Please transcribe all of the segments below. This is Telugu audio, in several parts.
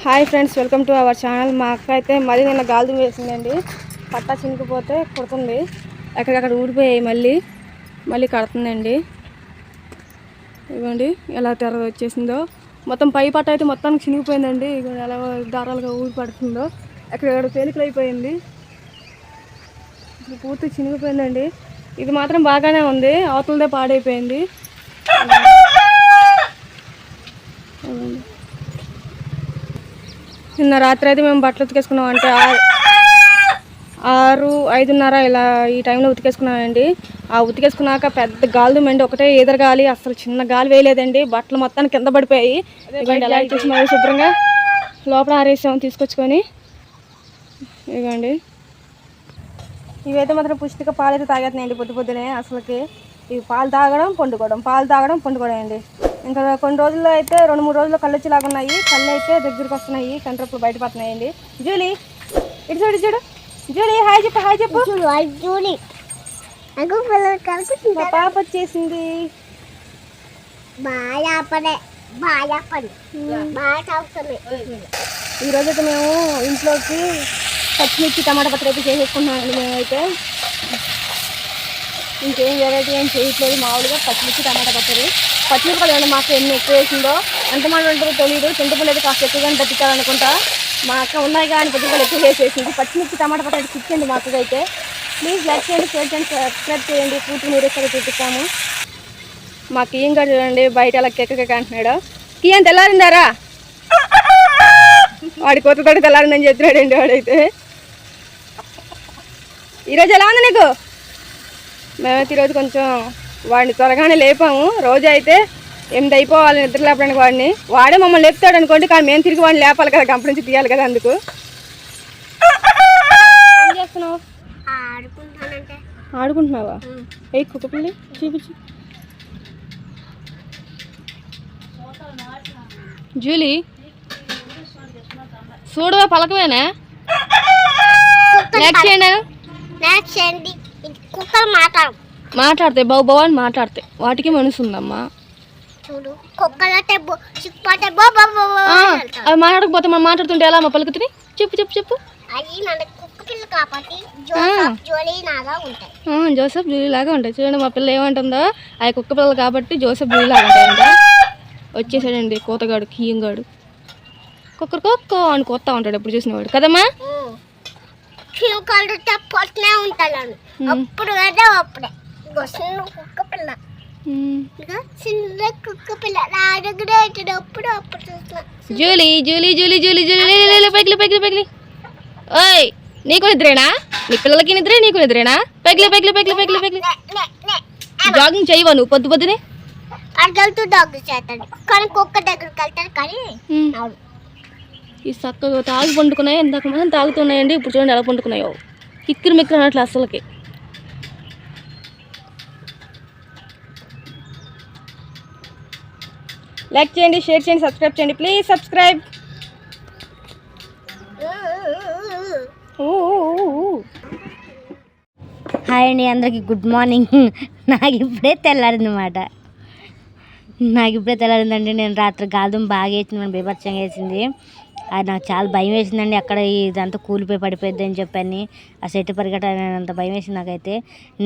Hi friends, welcome to our channel. మా అక్క అయితే మళ్ళీ నిన్న గాలిదుమ్ము వేసిందండి. పట్టా చినిగిపోతే కుడుతుంది, ఎక్కడికక్కడ ఊడిపోయాయి. మళ్ళీ కడుతుందండి. ఇవ్వండి ఎలా తెర వచ్చేసిందో. మొత్తం పై పట్ట అయితే మొత్తం చినిగిపోయిందండి. ఇక ఎలా దారాలుగా ఊడి పడుతుందో, ఎక్కడెక్కడ తేలికలు అయిపోయింది. పూర్తి చినిగిపోయిందండి. ఇది మాత్రం బాగానే ఉంది, అవతలదే పాడైపోయింది. నిన్న రాత్రి అయితే మేము బట్టలు ఉతికేసుకున్నాం, అంటే 6-5:30 ఇలా ఈ టైంలో ఉతికేసుకున్నామండి. ఆ ఉతికేసుకున్నాక పెద్ద గాలిదుమ్ము అండి, ఒకటే ఎదురుగాలి, అసలు చిన్న గాలి వేయలేదండి. బట్టలు మొత్తానికి కింద పడిపోయాయి. ఇవ్వండి ఎలా ఇచ్చేసి మరి శుభ్రంగా లోపల ఆరేసాము తీసుకొచ్చుకొని. ఇవ్వండి ఇవైతే మాత్రం పుష్టిగా పాలైతే తాగేస్తున్నాయండి పొద్దునే. అసలుకి ఇవి పాలు తాగడం పండుకోవడం అండి. ఇంకా కొన్ని రోజుల్లో అయితే 2-3 రోజుల్లో కళ్ళు వచ్చేలాగా ఉన్నాయి. కళ్ళు అయితే దగ్గరికి వస్తున్నాయి, కంట్రప్పుడు బయటపడుతున్నాయండి. జూలీ ఇటు చూడు జూలీ, హాయ్ చెప్పు. మా పాప వచ్చేసింది. ఈరోజైతే మేము ఇంట్లోకి పచ్చిమిర్చి టమాటా పచ్చడి అయితే చేసేసుకుంటున్నామండి. మేమైతే ఇంకేం వెరైటీ ఏం చేయట్లేదు, మామూలుగా పచ్చిమిర్చి టమాటా పచ్చడి. పచ్చిమిరపకాయలు మాకు ఎన్ని ఎక్కువ వేసిందో, ఎంతమంది ఉంటుందో తెలియదు. చింతపండు అయితే కాస్త ఎక్కువగానే దట్టించాలనుకుంటా. మా అక్క ఉన్నాయి కానీ పచ్చిమిరపకాయలు ఎక్కువ వేసేసింది. పచ్చిమిర్చి టమాటా పచ్చడి ఇచ్చేయండి మా అక్కగా అయితే. ప్లీజ్ లైక్ చేయండి, షేర్ చేయండి, సబ్స్క్రైబ్ చేయండి. పూర్తి మీరు సరే చూపిస్తాము. మా కియం గారు చూడండి బయట అలా కేక అంటున్నాడు. కియం తెల్లారిందారా, వాడి కొత్తతోటి తెల్లారిందని చెప్తున్నాడండి వాడైతే. ఈరోజు ఎలా ఉంది నీకు? మేమైతే ఈరోజు కొంచెం వాడిని త్వరగానే లేపాము. రోజు అయితే 8 అయిపోవాలి నిద్ర లేపడానికి వాడిని. వాడే మమ్మల్ని లేపుతాడు అనుకోండి, కానీ మేము తిరిగి వాడిని లేపాలి కదా, కంపెనీ నుంచి తీయాలి కదా. అందుకు ఏం చేస్తున్నావు? ఆడుకుంటున్నావా? ఏ కుక్క పిల్లి చూపించు. జూలీ చూడవా, పలకవేనా? కుక్కలు మాట్లాడతాయి, బావు అని మాట్లాడతాయి. వాటికి మనసు ఉందమ్మా. అవి మాట్లాడకపోతే మనం మాట్లాడుతుంటే ఎలా అమ్మ పలుకుతుంది? చెప్పు. జోసెఫ్ జూలీ లాగా ఉంటాయి. చూడండి మా పిల్ల ఏమంటుందో, అవి కుక్క పిల్లలు కాబట్టి జోసెఫ్ జూలీ లాగా ఉంటాయంట. వచ్చేసాడండి కోతగాడు, కియంగాడు. కుక్కరు అని కొత్త ఉంటాడు ఎప్పుడు చూసినవాడు కదమ్మా. జూలీ పైకి. ఓయ్ నీకు నిద్రేనా? నీ పిల్లలకి నిద్రే, నీకు నిద్రేనా? పైకి. జాగింగ్ చేయవా నువ్వు పొద్దునే? ఈ చక్కగా తాగి పండుకున్నాయి. ఇందాక మనం తాగుతున్నాయండి, ఇప్పుడు చూడండి ఎలా పండుకున్నాయో. కిక్కిరి మిక్కిరి అన్నట్లు అసలుకి. లైక్ చేయండి, షేర్ చేయండి, సబ్స్క్రైబ్ చేయండి. Please subscribe. హాయ్ అండి అందరికి, గుడ్ మార్నింగ్. నాకు ఇప్పుడే తెల్లారిందండి. నేను రాత్రి గాలిదుమ్ము బాగా వేసింది, మనం బీభత్సంగా వేసింది. అది నాకు చాలా భయం వేసిందండి. అక్కడ ఇదంతా కూలిపోయి పడిపోద్ది అని చెప్పని ఆ సెట్ పరిగెట్టంత భయం వేసింది నాకైతే.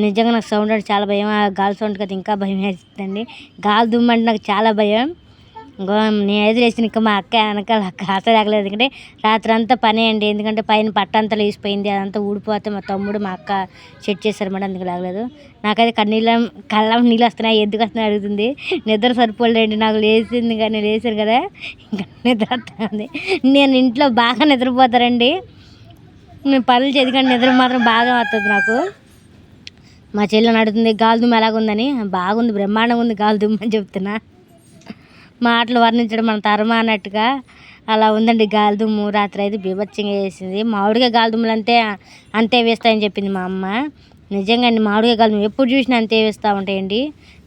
నిజంగా నాకు సౌండ్ అంటే చాలా భయం. ఆ గాలి సౌండ్ కదా ఇంకా భయం వేసిందండి. గాలిదుమ్ము అంటే నాకు చాలా భయం. నేనైతే లేచిన ఇంకా మా అక్క వెనకాల అసలు ఆగలేదు. ఎందుకంటే రాత్రి అంతా పని అండి, ఎందుకంటే పైన పట్టంతా లేచిపోయింది. అదంతా ఊడిపోతే మా తమ్ముడు మా అక్క సెట్ చేశారన్నమాట, అందుకు లాగలేదు. నాకైతే కళ్ళ నీళ్ళు వస్తున్నాయి, ఎందుకు వస్తున్నాయి అడుగుతుంది. నిద్ర సరిపోలేండి నాకు. లేచింది కానీ లేచారు కదా, ఇంకా నిద్ర వస్తుంది. నేను ఇంట్లో బాగా నిద్రపోతారండి, నేను పనులు చేసి కానీ నిద్ర మాత్రం బాగా వస్తుంది నాకు. మా చెల్లెని అడుగుతుంది గాలిదుమ్ము ఎలాగుందని. బాగుంది, బ్రహ్మాండంగా ఉంది గాలిదుమ్ము అని చెప్తున్నా. మాటలు వర్ణించడం మన తరమా అన్నట్టుగా అలా ఉందండి గాలిదుమ్ము. రాత్రి అయితే బీభత్సంగా వేసింది. మామిడిగా గాలిదుమ్ములు అంతే వేస్తాయని చెప్పింది మా అమ్మ. నిజంగా అండి, మామిడిగా గాలిదుమ్ము ఎప్పుడు చూసినా అంతే వేస్తూ ఉంటాయండి.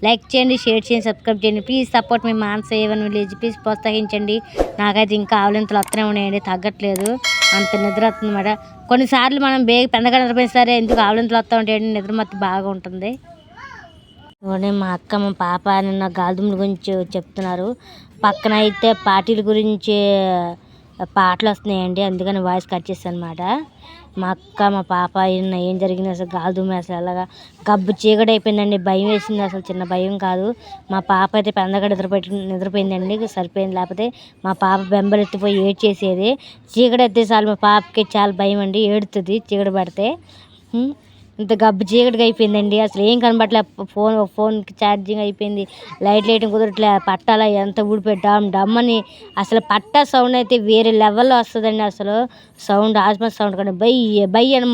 లైక్ చేయండి, షేర్ చేయండి, సబ్స్క్రైబ్ చేయండి. Please support me Manasa A1 village. Please ప్రోత్సహించండి. నాకైతే ఇంకా ఆవులింతలు వస్తూనే ఉన్నాయండి, తగ్గట్లేదు. అంత నిద్ర వస్తుంది అన్నమాట. కొన్నిసార్లు మనం పెందగా నిద్రపోయిన సరే ఎందుకు ఆవులింతలు వస్తూ ఉంటాయండి, నిద్ర మొత్తం బాగా ఉంటుంది. మా అక్క మా పాప నిన్న గాలిదుమ్ముల గురించి చెప్తున్నారు. పక్కన అయితే పార్టీల గురించి పాటలు వస్తున్నాయండి, అందుకని వాయిస్ కట్ చేస్తాను అనమాట. మా అక్క మా పాప ఏం జరిగింది అసలు గాలిదుమ్మ అసలు అలాగా గబ్బు చీకటి అయిపోయిందండి. భయం వేసింది, అసలు చిన్న భయం కాదు. మా పాప అయితే పెందగా నిద్రపోయిందండి, సరిపోయింది. లేకపోతే మా పాప బెంబలెత్తిపోయి ఏడ్చేసేది. చీకటి అయితే చాలు మా పాపకి చాలా భయం అండి, ఏడుతుంది చీకటి పడితే. ఇంత గబ్బు చీకటిగా అయిపోయిందండి, అసలు ఏం కనబడలే. ఫోన్కి ఛార్జింగ్ అయిపోయింది, లైట్ లైటింగ్ కుదరట్లే. పట్టాల ఎంత ఊడిపోయి డమ్ అని అసలు పట్టా సౌండ్ అయితే వేరే లెవెల్లో వస్తుందండి. అసలు సౌండ్ ఆస్మస్ సౌండ్ కానీ బై అని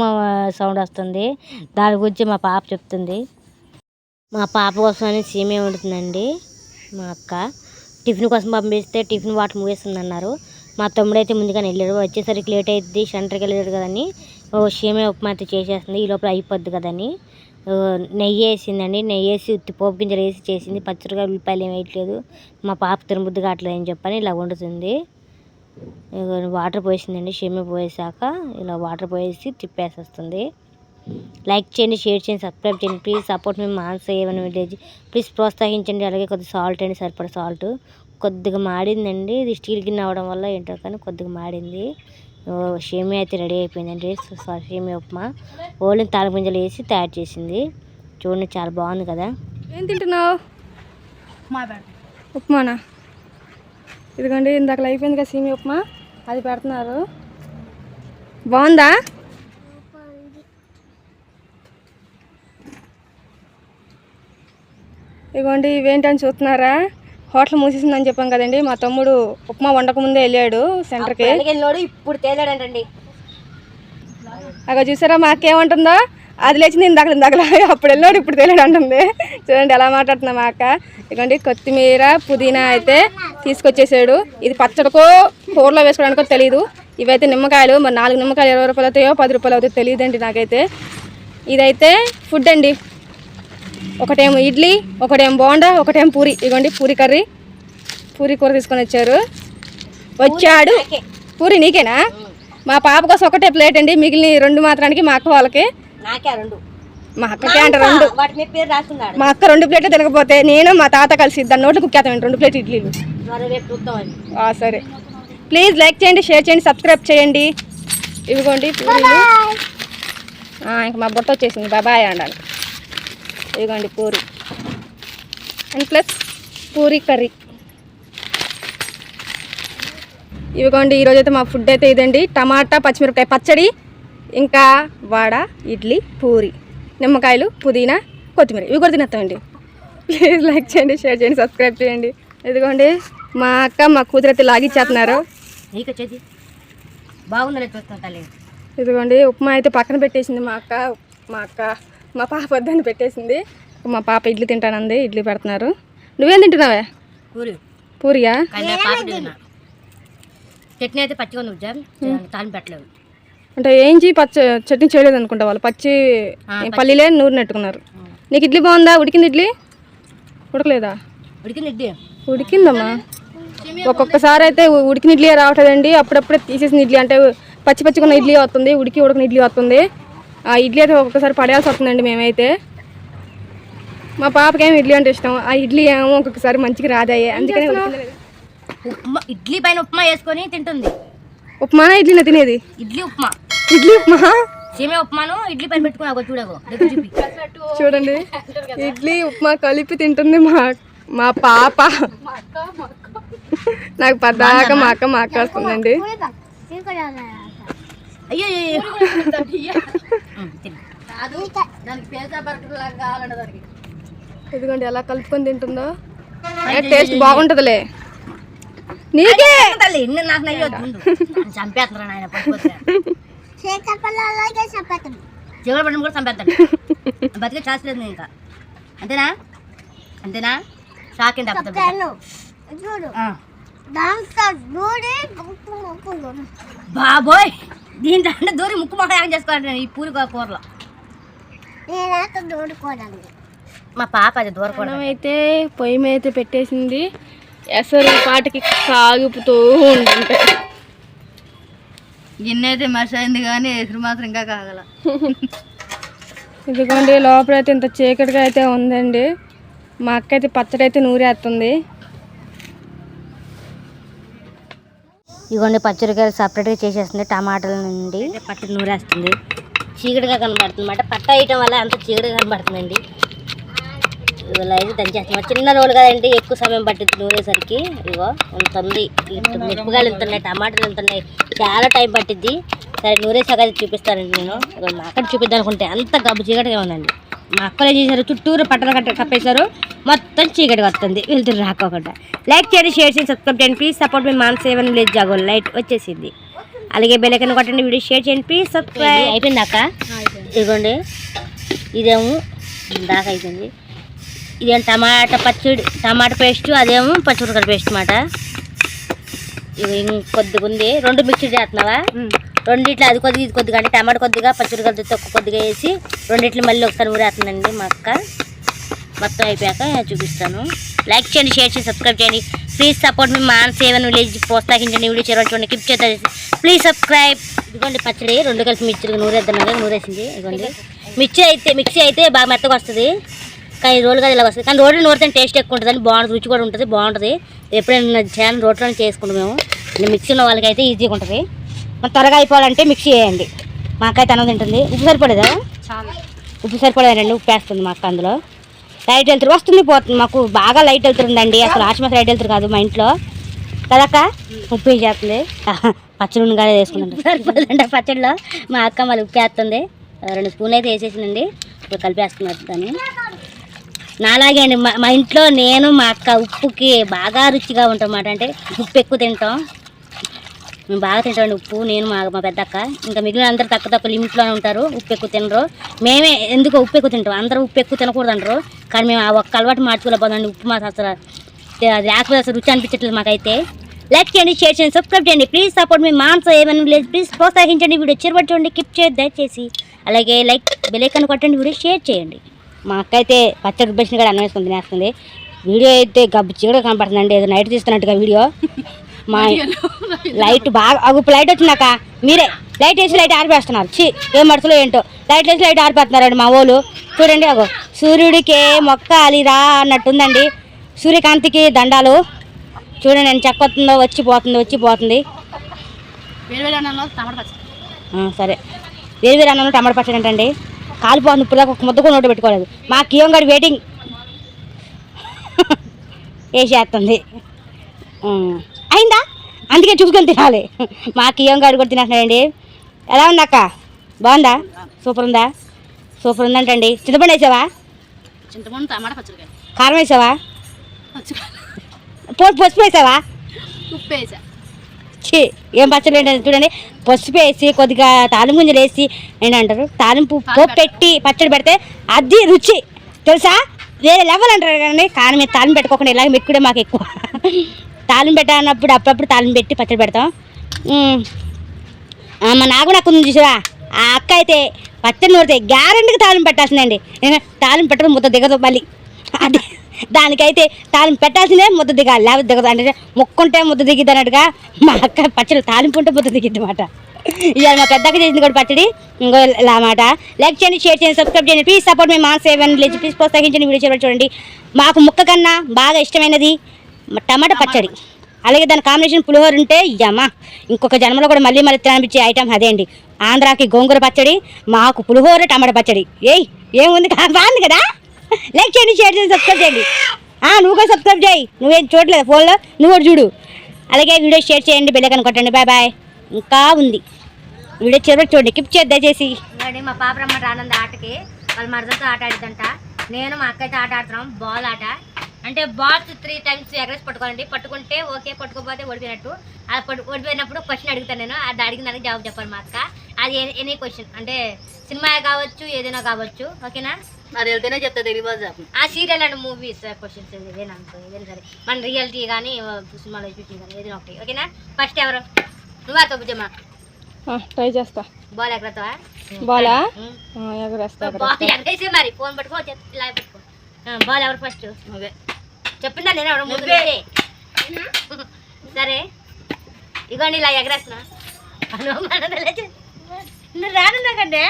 సౌండ్ వస్తుంది. దాని గురించి మా పాప చెప్తుంది. మా పాప కోసం అని సేమియా వండుతుందండి మా అక్క. టిఫిన్ కోసం పంపిస్తే టిఫిన్ వాటర్ మూవేస్తుంది అన్నారు. మా తమ్ముడు అయితే ముందుగానే వెళ్ళాడు, వచ్చేసరికి లేట్ అవుతుంది, సెంటర్కి వెళ్ళాడు కదని సేమియా ఉప్మా అయితే చేసేస్తుంది. ఈ లోపల అయిపోద్ది కదని నెయ్యి వేసిందండి. నెయ్యి వేసి ఉత్తి పోపు గింజలు వేసి చేసింది. పచ్చడిగా ఉల్లిపాయలు ఏం వేయట్లేదు. మా పాప తినబుద్ధి కావట్లేదు అని చెప్పని ఇలా వండుతుంది. వాటర్ పోసిందండి, సేమియా పోసాక ఇలా వాటర్ పోసి తిప్పేసేస్తుంది. లైక్ చేయండి, షేర్ చేయండి, సబ్స్క్రైబ్ చేయండి. ప్లీజ్ సపోర్ట్ మీ మాన్స్ ఏమైనా విలేజ్ ప్లీజ్ ప్రోత్సహించండి. అలాగే కొద్దిగా సాల్ట్ అండి, సరిపడా సాల్ట్. కొద్దిగా మాడిందండి, ఇది స్టీల్ గిన్నె అవ్వడం వల్ల ఏంటో కానీ కొద్దిగా మాడింది. సేమియా అయితే రెడీ అయిపోయిందండి. సేమియా ఉప్మా ఓన్లీ తాలిగింజలు వేసి తయారు చేసింది. చూడండి చాలా బాగుంది కదా. ఏం తింటున్నావు? ఉప్మానా? ఇదిగోండి ఇందాక అయిపోయింది కదా సేమియా ఉప్మా, అది పెడుతున్నారు. బాగుందా? ఇదిగోండి ఇవేంటని చూస్తున్నారా, హోటల్ మూసేసిందని చెప్పాం కదండి. మా తమ్ముడు ఉప్మా వండకముందే వెళ్ళాడు సెంటర్కి. ఇప్పుడు తేలాడంటండి. అక్కడ చూసారా మా అక్క ఏమంటుందో, అది లేచింది ఇందాకలా అప్పుడు వెళ్ళాడు ఇప్పుడు తేలాడు అంటుంది. చూడండి ఎలా మాట్లాడుతున్నా మా అక్క. ఇదిగోండి కొత్తిమీర పుదీనా అయితే తీసుకొచ్చేసాడు. ఇది పచ్చడికో కూరలో వేసుకోవడానికో తెలియదు. ఇవైతే నిమ్మకాయలు, మరి 4 నిమ్మకాయలు 20 రూపాయలు అవుతాయో 10 రూపాయలు అవుతాయో తెలియదండి నాకైతే. ఇదైతే ఫుడ్ అండి, ఒకటేమో ఇడ్లీ, ఒకటేమో బోండా, ఒకటేమో పూరి. ఇదిగోండి పూరి కర్రీ, పూరి కూర తీసుకొని వచ్చాడు. పూరి నీకేనా? మా పాప కోసం ఒకటే ప్లేట్ అండి, మిగిలిన 2 మాత్రానికి మా అక్క వాళ్ళకి. మా అక్కకే అంట 2. మా అక్క 2 ప్లేట్లు తినకపోతే నేను మా తాత కలిసి దాని నోట్లు కుక్కేస్తామండి 2 ప్లేట్ ఇడ్లీలు. సరే ప్లీజ్ లైక్ చేయండి, షేర్ చేయండి, సబ్స్క్రైబ్ చేయండి. ఇదిగోండి పూరీలు. ఇంకా మా బుట్ట వచ్చేసింది బాబాయ్ అనడానికి. ఇదిగోండి puri and plus puri curry. ఇదిగోండి ఈరోజైతే మా ఫుడ్ అయితే ఇదండి, టమాటా పచ్చిమిరపకాయ పచ్చడి, ఇంకా వడ, ఇడ్లీ, పూరి, నిమ్మకాయలు, పుదీనా, కొత్తిమీర. ఇవి కూడా తినేస్తామండి. ప్లీజ్ లైక్ చేయండి, షేర్ చేయండి, సబ్స్క్రైబ్ చేయండి. ఇదిగోండి మా అక్క మా కూతురు అయితే లాగిచ్చేస్తున్నారు. ఇదిగోండి ఉప్మా అయితే పక్కన పెట్టేసింది మా అక్క. మా పాప వద్దని పెట్టేసింది. మా పాప ఇడ్లీ తింటానంది, ఇడ్లీ పెడుతున్నారు. నువ్వేం తింటున్నావే? పూరియా? చట్నీ అయితే పచ్చిగా తాలింపు పెట్టలేదు అంటే ఏంచి చట్నీ చేయలేదు అనుకుంటా వాళ్ళు, పచ్చి పల్లీలే నూరు నెట్టుకున్నారు. నీకు ఇడ్లీ బాగుందా? ఉడికింది ఇడ్లీ? ఉడకలేదా? ఉడికిందమ్మా. ఒక్కొక్కసారి అయితే ఉడికిన ఇడ్లీ రావట్లేదండి, అప్పుడప్పుడే తీసేసిన ఇడ్లీ, అంటే పచ్చిగా ఇడ్లీ వస్తుంది, ఉడకని ఇడ్లీ వస్తుంది. ఆ ఇడ్లీ అయితే ఒక్కొక్కసారి పడేయాల్సి వస్తుందండి మేమైతే. మా పాపకేమో ఇడ్లీ అంటే ఇష్టం, ఆ ఇడ్లీ ఏమో ఒక్కొక్కసారి మంచిగా రాదాయే, అందుకనే ఇడ్లీ పైన ఉప్మా వేసుకొని తింటుంది. ఉప్మానా ఇడ్లీనా తినేది? ఇడ్లీ ఉప్మా. సేమియా ఉప్మాను ఇడ్లీ పైన పెట్టుకుని చూడండి ఇడ్లీ ఉప్మా కలిపి తింటుంది మా పాప. నాకు పద్దాక మా అక్క వస్తుందండి. ఇదిగోండి ఎలా కలుపుకొని తింటుందో, టేస్ట్ బాగుంటుందిలే. నీకే బతికే ఛాన్స్ లేదు ఇంకా. అంతేనా షాక్ ఏంటి బాబోయ్, దీంట్లో అంటే దూరి ముక్కు మొక్క యాగం చేసుకోవాలి ఈ పూరి కూరలో. మా పాప అది దూరకూడదు. అయితే పొయ్యి మీద అయితే పెట్టేసింది, ఎసరు పాటికి కాగుపుతూ ఉంటుంది. గిన్నె అయితే మర్చి అయింది కానీ ఎసురు మాత్రం ఇంకా కాగల. ఇదిగోండి లోపలైతే ఇంత చీకటిగా అయితే ఉందండి. మా అక్క అయితే పచ్చడి అయితే నూరేస్తుంది. ఇదిగోండి పచ్చడికాయలు సపరేట్గా చేసేస్తుంది టమాటాల నుండి పచ్చడి నూరేస్తుంది. చీకటిగా కనబడుతుంది అన్నమాట. పట్ట వేయటం వల్ల అంత చీకటిగా కనబడుతుందండి. ఇవాళ అయితే దంచేస్తున్నాం. చిన్న రోలు కదండి, ఎక్కువ సమయం పట్టింది నూరేసరికి. ఇగో ఇంత ఉంది, మిరపకాయలు ఎంత ఉన్నాయి, టమాటాలు ఎంత ఉన్నాయి, చాలా టైం పట్టిద్ది. సరే నూరేసాక అది చూపిస్తానండి నేను. మా అక్కడ చూపిద్దాం అనుకుంటే అంత గబ్బు చీకటిగా ఉందండి. మా అక్కలు ఏం చేశారు, చుట్టూరు పట్టలు కప్పేశారు, మొత్తం చీకటిగా వస్తుంది వెళ్తురు రాకోకుండా. లైక్ చేయండి, షేర్ చేయండి, సబ్స్క్రైబ్ చేయండి. ప్లీజ్ సపోర్ట్ మీ మాన్ 7 విలేజ్ జాగో. లైట్ వచ్చేసింది. అలాగే బెల్ ఐకాన్ కొట్టండి, వీడియో షేర్ చేయండి, ప్లీజ్ సబ్స్క్రైబ్. అయిపోయింది అక్క. ఇదిగోండి ఇదేమో దాకా అయిపోయింది. ఇదేమో టమాటా పచ్చడి, టమాటా పేస్ట్, అదేమో పచ్చిమిరపకాయ పేస్ట్ అన్నమాట. ఇవి ఇంకొద్దిగా ఉంది. 2 మిక్సీ చేస్తున్నావా? రెండిట్లో అది కొద్దిగా ఇది కొద్దిగా, అంటే టమాటా కొద్దిగా పచ్చిమిరపకాయలు తొక్కు కొద్దిగా వేసి రెండిట్లు మళ్ళీ ఒకసారి ఊరేస్తుందండి మా అక్క. మొత్తం అయిపోయాక చూపిస్తాను. లైక్ చేయండి, షేర్ చేయండి, సబ్స్క్రైబ్ చేయండి. ప్లీజ్ సపోర్ట్ మీ మాన్ 7 విలేజ్. ప్రోత్సహించండి, వీడియో చేరవచ్చండి, కిప్ చేద్దాం, ప్లీజ్ సబ్స్క్రైబ్. ఇదిగోండి పచ్చడి 2 కలిసి మిర్చిగా నూరేద్దామండి. నూరేసింది. ఇదిగోండి మిక్సీ అయితే బాగా మెత్తగా వస్తుంది, కానీ రోడ్లు కదా ఇలా వస్తుంది. కానీ రోడ్లు నూరితే టేస్ట్ ఎక్కువ ఉంటుంది, బాగుంటుంది, రుచి కూడా ఉంటుంది, బాగుంటుంది. ఎప్పుడైనా చేయాలని రోడ్లోనే చేసుకుంటాం మేము. మిక్సీ ఉన్న వాళ్ళకి అయితే ఈజీగా ఉంటుంది. మనం త్వరగా అయిపోవాలంటే మిక్సీ చేయండి. మా అక్క అయితే అన్నం తింటుంది. ఉప్పు సరిపడేదా? చాలా ఉప్పు సరిపడేదండి. ఉప్పు వేస్తుంది మా అక్క అందులో. లైట్ వెళ్తారు వస్తుంది పోతుంది, మాకు బాగా లైట్ వెళ్తుందండి. అసలు ఆశ్రమ లైట్ వెళ్తారు కాదు మా ఇంట్లో కదక్క. ఉప్పు వేసేస్తుంది. పచ్చడి ఉండగా వేసుకుంటుంది సరిపోతుందండి. పచ్చడిలో మా అక్క మళ్ళీ ఉప్పు వేస్తుంది. 2 స్పూన్లు అయితే వేసేసిందండి. ఇప్పుడు కలిపేస్తున్నారు దాన్ని. నాలాగే అండి, మా ఇంట్లో నేను మా అక్క ఉప్పుకి బాగా రుచిగా ఉంటాం అన్నమాట. అంటే ఉప్పు ఎక్కువ తింటాం మేము, బాగా తింటామండి ఉప్పు. నేను మా పెద్ద అక్క, ఇంకా మిగిలిన అందరూ తక్కువ లిమిట్లోనే ఉంటారు, ఉప్పు ఎక్కువ తినరు. మేమే ఎందుకో ఉప్పు ఎక్కువ తింటాం. అందరూ ఉప్పు ఎక్కువ తినకూడదు అంటారు, కానీ మేము ఆ ఒక్క అలవాటు మార్చుకోలేకపోదండి. ఉప్పు మాకు అసలు లేకపోతే అసలు రుచి అనిపించట్లేదు మాకైతే. లైక్ చేయండి, షేర్ చేయండి, సబ్స్క్రైబ్ చేయండి. ప్లీజ్ సపోర్ట్ మీ మాన్ 7 విలేజ్. ప్లీజ్ ప్రోత్సహించండి, వీడియో చిరబడి చూడండి, కిప్ చేయొద్దు దయచేసి. అలాగే లైక్ బెల్ ఐకాన్ కొట్టండి, వీడియో షేర్ చేయండి. మా అక్క అయితే పచ్చడి రుబ్బేసిన కూడా అన్నం వేసుకొని తినేస్తుంది. వీడియో అయితే గబ్బు చీకటి కనపడుతుందండి, ఏదో నైట్ తీస్తున్నట్టుగా వీడియో. మా లైట్ బాగా అగుపు లైట్ వచ్చినాక మీరే లైట్ వేసి లైట్ ఆరిపేస్తున్నారు. ఏం మడుసులో ఏంటో లైట్ వేసి లైట్ ఆరిపేస్తున్నారండి మా వాళ్ళు. చూడండి అగో సూర్యుడికి మొక్క అలిరా అన్నట్టుందండి. సూర్యకాంతికి దండాలు. చూడండి నేను చెక్కొస్తుందో వచ్చిపోతుంది. సరే వేరు అన్నంలో టమాటా పచ్చడి ఏంటండి, కాలిపోతుంది. ఇప్పుడు దాకా ఒక ముద్ద కూడా నోటు పెట్టుకోలేదు. మా కియం గడి వెయిటింగ్ వేసేస్తుంది. అయిందా? అందుకే చూసుకొని తినాలి. మా కియం గడి కూడా తినేస్తున్నాడండి. ఎలా ఉంది అక్క? బాగుందా? సూపర్ ఉందా? సూపర్ ఉందంటండి. చింతపండు వేసావా? చింతపండు టమాటా పచ్చడి. కారం వేసావా? పసుపు వేసావా? ఉప్పు వేసా. ఏం పచ్చడి ఏంటంటే చూడండి, పసుపు వేసి కొద్దిగా తాలింపు గింజలు వేసి ఏంటంటారు, తాలింపు పోపు పెట్టి పచ్చడి పెడితే అది రుచి తెలుసా, వేరే లెవెల్ అంటారు కదండి. కానీ మీరు తాలింపు పెట్టుకోకుండా ఇలాగ మెక్కుడే మాకు ఎక్కువ. తాలింపు పెట్టాలన్నప్పుడు అప్పుడప్పుడు తాలింపు పెట్టి పచ్చడి పెడతాం. మా నాకు ఉంది చూసావా, ఆ అక్క అయితే పచ్చడి నూరితే గ్యారెంటీగా తాలింపు పెట్టాల్సిందండి. తాలింపు పెట్టడం ముద్ద దిగదు మళ్ళీ. అది దానికైతే తాలింపు పెట్టాల్సిందే, ముద్ద దిగాలి, లేకపోతే దిగదు. అంటే మొక్కుంటే ముద్ద దిగిద్ది అన్నట్టుగా మా అక్క పచ్చడి తాలింపు ఉంటే ముద్ద దిగిద్ది అన్నమాట. ఇవాళ మా పెద్దక్క చేసింది కూడా పచ్చడి. ఇంకో ఇలా అన్నమాట. లైక్ చేయండి, షేర్ చేయండి, సబ్స్క్రైబ్ చేయండి. ప్లీజ్ సపోర్ట్ మీ మాన్ 7 విలేజ్. ప్లీజ్ ప్రోత్సహించండి, వీడియో చివరి చూడండి. మాకు ముక్క కన్నా బాగా ఇష్టమైనది టమాటా పచ్చడి. అలాగే దాని కాంబినేషన్ పులిహోర ఉంటే యమ్మా, ఇంకొక జన్మలో కూడా మళ్ళీ తినిపించే ఐటమ్ అదే అండి. ఆంధ్రాకి గోంగూర పచ్చడి, మాకు పులిహోర టమాటా పచ్చడి. ఏముంది బాగుంది కదా. లైక్ చేయండి, షేర్ చేయండి, సబ్స్క్రైబ్ చేయండి. నువ్వు కూడా సబ్స్క్రైబ్ చేయి, నువ్వేం చూడలేదు ఫోన్లో, నువ్వు కూడా చూడు. అలాగే వీడియో షేర్ చేయండి, బెల్ ఐకాన్ కొట్టండి. Bye bye. ఇంకా ఉంది వీడియో చివరికి చూడండి, కిప్ చేయొద్దు దయచేసి. మా పాప రమ్మ రానంది ఆటకి, వాళ్ళ మరదలతో ఆట ఆడిద్దంట. నేను మా అక్క అయితే ఆట ఆడుతున్నాం, బాల్ ఆట. అంటే బాల్స్ 3 టైమ్స్ ఎగరేసి పట్టుకోవాలండి. పట్టుకుంటే ఓకే, పట్టుకోకపోతే ఓడిపోయినట్టు. అది ఓడిపోయినప్పుడు క్వశ్చన్ అడుగుతాను నేను, అది అడిగిన దానికి జవాబు చెప్పాలి మా అక్క. అది ఎనీ క్వశ్చన్, అంటే సినిమా కావచ్చు, ఏదైనా కావచ్చు, ఓకేనా? అది వెళ్తేనే చెప్తా, తెలియదు. ఆ సీరియల్ అండ్ మూవీస్ క్వశ్చన్స్ ఏదైనా సరే, మన రియాలిటీ కానీ సినిమాలో కానీ ఏదైనా ఒకటి, ఓకేనా? ఫస్ట్ ఎవరు? నువ్వు ఆతో బుజ్జమ్మా. ట్రై చేస్తా. బాల్ ఎగరతావా? బాలా ఎగరేస్తా. బాల్ ఎగరేసి మరి ఫోన్ పట్టుకో, ఇలా పట్టుకో. బాల్ ఎవరు ఫస్ట్? నువ్వే చెప్పిందా, నేను ఎవరు ముందు? సరే ఇగోండి ఇలా ఎగరేస్తున్నా. నువ్వు రాను నాకంటే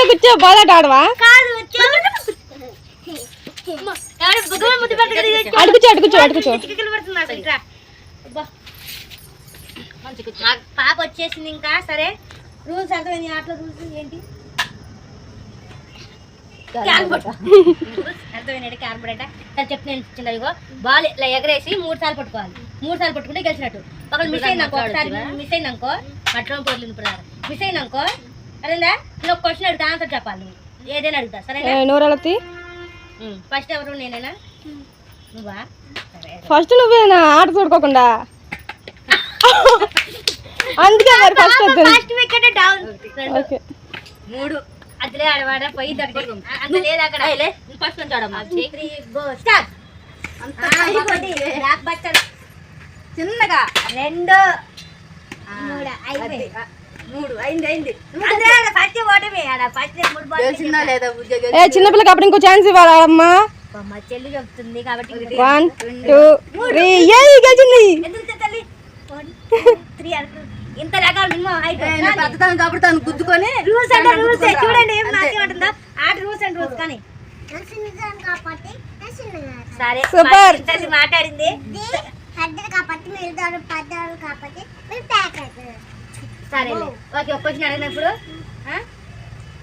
కూర్చో బాల్ ఆట ఆడవా? కాదు అడుగుచో పాప వచ్చేసింది ఇంకా. సరే రూల్స్ అర్థమైంది. ఆటలో రూల్స్ ఏంటి? అర్థమైనట్టు క్యారం బోర్డ్ అంటే చెప్పి నేను చిన్న బాల్ ఇలా ఎగరేసి 3 సార్లు పట్టుకోవాలి. 3 సార్లు పట్టుకుంటే గెలిచినట్టు. ఒకళ్ళు మిస్ అయిందనుకో, ఒకసారి మిస్ అయిందనుకో పట్టడం పోతుంది. ఇప్పుడు మిస్ అయిందనుకో అదేందా నేను ఒక క్వశ్చన్ అడుగుతా, ఆన్సర్ చెప్పాలి. నువ్వు ఏదైనా అడుగుతా సరే. ఫస్ట్ ఎవరు? నేనేనా నువ్వా? ఫస్ట్ నువ్వేనా ఆట చూడుకోకుండా? అందుకే మరి ఫస్ట్ వికెట్ డౌన్. 3 అదిలే ఆడవాడ పోయి అంత లేదు అక్కడ. ఫస్ట్ నుంచి ఆడమ్మా. చిన్నగా 2 3 అయింది. ఫస్ట్ ఓటమి ఆడ. ఫస్ట్ 3 బాల్ చిన్నపిల్లకి అప్పుడు ఇంకో ఛాన్స్ ఇవ్వాలమ్మా. మా చెల్లి చెప్తుంది కాబట్టి 1 2 3 గెలిచింది. ఇంత రకాల కాబట్టి తను గుద్దుకొని రూల్స్ అంటే రూల్స్ చూడండి నాకేమంటుందో. ఆట రూల్స్ అండ్ రూల్స్ కానీ సరే సూపర్ మాట్లాడింది. సరే ఓకే. ఒక క్వశ్చన్ అడిగినప్పుడు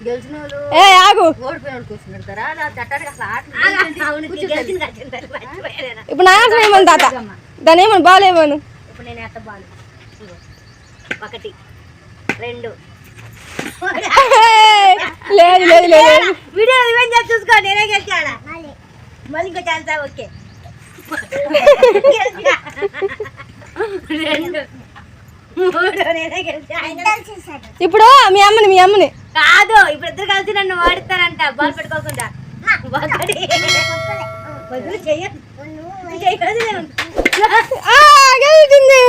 గెలిచిన వాళ్ళు ఆగు ఓడిపోయిన వాళ్ళు క్వశ్చన్ పెడతారా? చట్టానికి అసలు ఆట ఇప్పుడు నా ఆన్సర్ ఏమని తాత? దాని ఏమని బాల్ ఏమను? ఇప్పుడు నేను ఎత్త బాల్ 1 2 లేదు లేదు లేదు వీడియో రివెంజ్ చేసి చూసుకో. నేనే గెలిచాడా మళ్ళీ ఇంకో ఛాన్స్. ఓకే 2 3 నేనే గెలిచా. ఇప్పుడు మీ అమ్మని కాదు, ఇప్పుడు ఇద్దరు కలిసి నన్ను వాడుతారంట బాల్ పెట్టుకోకుండా. గెలిచింది.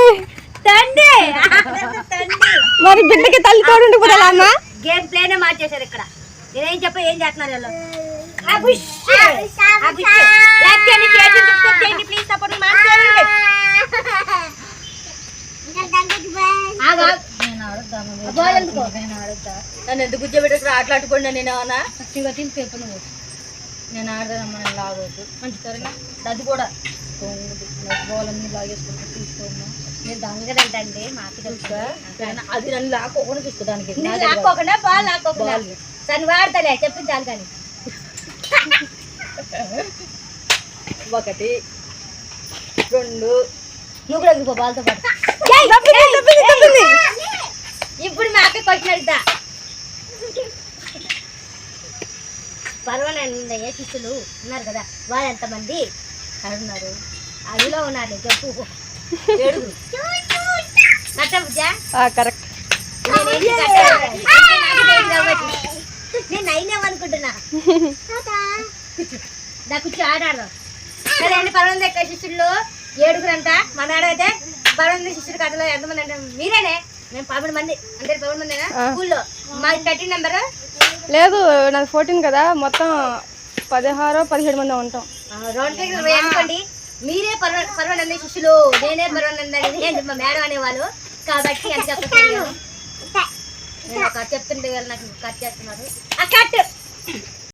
తండ్రి మరి బిడ్డకి తల్లి తోడు ఉండిపోతా అమ్మా. గేమ్ ప్లేనే మార్చేశారు ఇక్కడ. నేనేం చెప్ప ఏం చేస్తున్నారు వీళ్ళు? ప్లీజ్ సపోర్ట్ నన్ను ఎందుకు కూర్చోబెట్టేసి ఆటలాడుకోండి. నేను ఏమన్నా పేపర్ నేను ఆడదానమ్మా. నేను లాగవద్దు మంచి సరేనా? అది కూడా బాల్ అన్ని లాగేసుకుంటూ తీసుకోమ్మా. నేను దొంగదండి మాకు తెలుసు. అది నన్ను లాక్కోకుండా చూసుకోదానికి లాక్కోకుండా బాల్ లాక్కోకుండా సరే వాడతాలే చెప్పించాలి కానీ. 1 2 నువ్వు కూడా ఎదుగుపో బాల్తో పాటు. ఇప్పుడు మా అక్క క్వశ్చన్ అడుగుతా. పర్వాలేదు ఏ శిష్యులు ఉన్నారు కదా వాళ్ళు ఎంతమంది ఉన్నారు? అదిలో ఉన్నారు చెప్పు. 7 కరెక్ట్. నేను అయినామనుకుంటున్నా. నా కూర్చో ఆడారు. సరే అండి. పర్వాలేదు ఎక్క శిష్యుల్లో 7 అంట. మా మేడం అయితే పర్వాలేదు శిష్యుడు కథలో ఎంతమంది అంటే మీరేనే. మేము 11 మంది అంటే 11 మందినా స్కూల్లో. మాది 13 నెంబర్ లేదు నాది 14 కదా. మొత్తం 16 17 మంది ఉంటాం. రౌండ్ ఫిగర్ అనుకోండి. మీరే పర్వానంద శిష్యులు, నేనే పర్వానంద మా మేడం అనేవాళ్ళు కాబట్టి అని చెప్తాను. నేను ఒక చెప్తుంటే నాకు కట్ చేస్తున్నారు. ఆ కట్